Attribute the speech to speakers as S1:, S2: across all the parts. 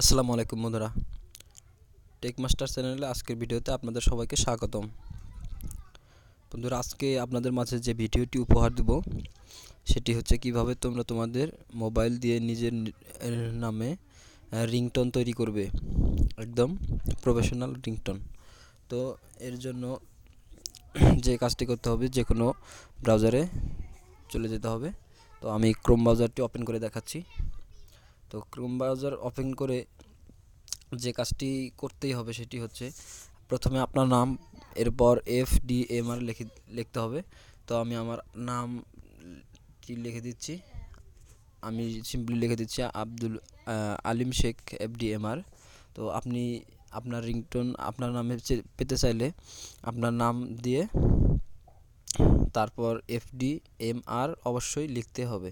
S1: আসসালামু আলাইকুম বন্ধুরা, টেক মাস্টার চ্যানেলে আজকের ভিডিওতে আপনাদের সবাইকে স্বাগতম। বন্ধুরা, আজকে আপনাদের মাঝে যে ভিডিওটি উপহার দেব সেটি হচ্ছে কিভাবে তোমরা তোমাদের মোবাইল দিয়ে নিজের নামে রিংটোন তৈরি করবে, একদম প্রফেশনাল রিংটোন। তো এর জন্য যে কাজটি করতে হবে, যে কোনো ব্রাউজারে চলে যেতে হবে। তো আমি ক্রোম ব্রাউজারটি ওপেন করে দেখাচ্ছি। তো ক্রোম ব্রাউজার ওপেন করে যে কাজটি করতেই হবে সেটি হচ্ছে প্রথমে আপনার নাম, এরপর FDMR লিখতে হবে। তো আমি আমার নামটি লিখে দিচ্ছি। আমি সিম্পলি লিখে দিচ্ছি আব্দুল আলিম শেখ FDMR। তো আপনি আপনার রিংটোন আপনার নামে পেতে চাইলে আপনার নাম দিয়ে তারপর FDMR অবশ্যই লিখতে হবে।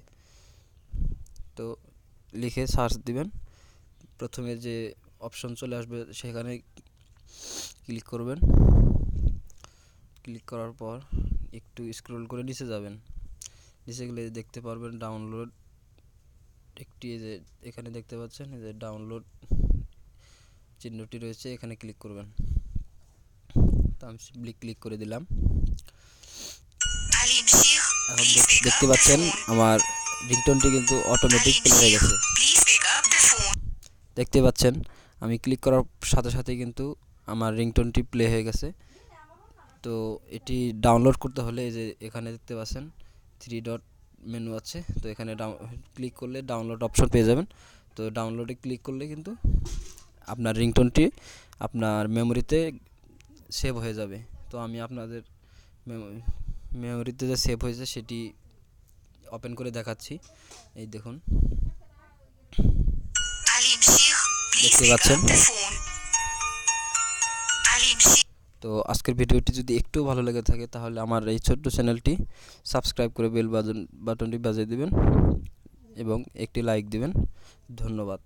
S1: তো লিখে সার্চ দিবেন। প্রথমে যে অপশন চলে আসবে সেখানে ক্লিক করবেন। ক্লিক করার পর একটু স্ক্রল করে নিচে যাবেন। নিচে গেলে দেখতে পারবেন ডাউনলোড একটি, যে এখানে দেখতে পাচ্ছেন এই যে ডাউনলোড চিহ্নটি রয়েছে, এখানে ক্লিক করবেন। তো আমি সিম্পলি ক্লিক করে দিলাম। এখন দেখতে পাচ্ছেন আমার রিংটোনটি কিন্তু অটোমেটিক প্লে হয়ে গেছে। দেখতে পাচ্ছেন আমি ক্লিক করার সাথে সাথে কিন্তু আমার রিংটোনটি প্লে হয়ে গেছে। তো এটি ডাউনলোড করতে হলে এই যে এখানে দেখতে পাচ্ছেন 3 ডট মেনু আছে, তো এখানে ক্লিক করলে ডাউনলোড অপশন পেয়ে যাবেন। তো ডাউনলোডে ক্লিক করলে কিন্তু আপনার রিংটোনটি আপনার মেমোরিতে সেভ হয়ে যাবে। তো আমি আপনাদের মেমোরিতে যে সেভ হয়েছে সেটি ওপেন করে দেখাচ্ছি। এই দেখুন, দেখতে পাচ্ছেন। তো আজকের ভিডিওটি যদি একটু ভালো লেগে থাকে তাহলে আমার এই ছোট্ট চ্যানেলটি সাবস্ক্রাইব করে বেল বাটনটি বাজিয়ে দিবেন এবং একটি লাইক দিবেন। ধন্যবাদ।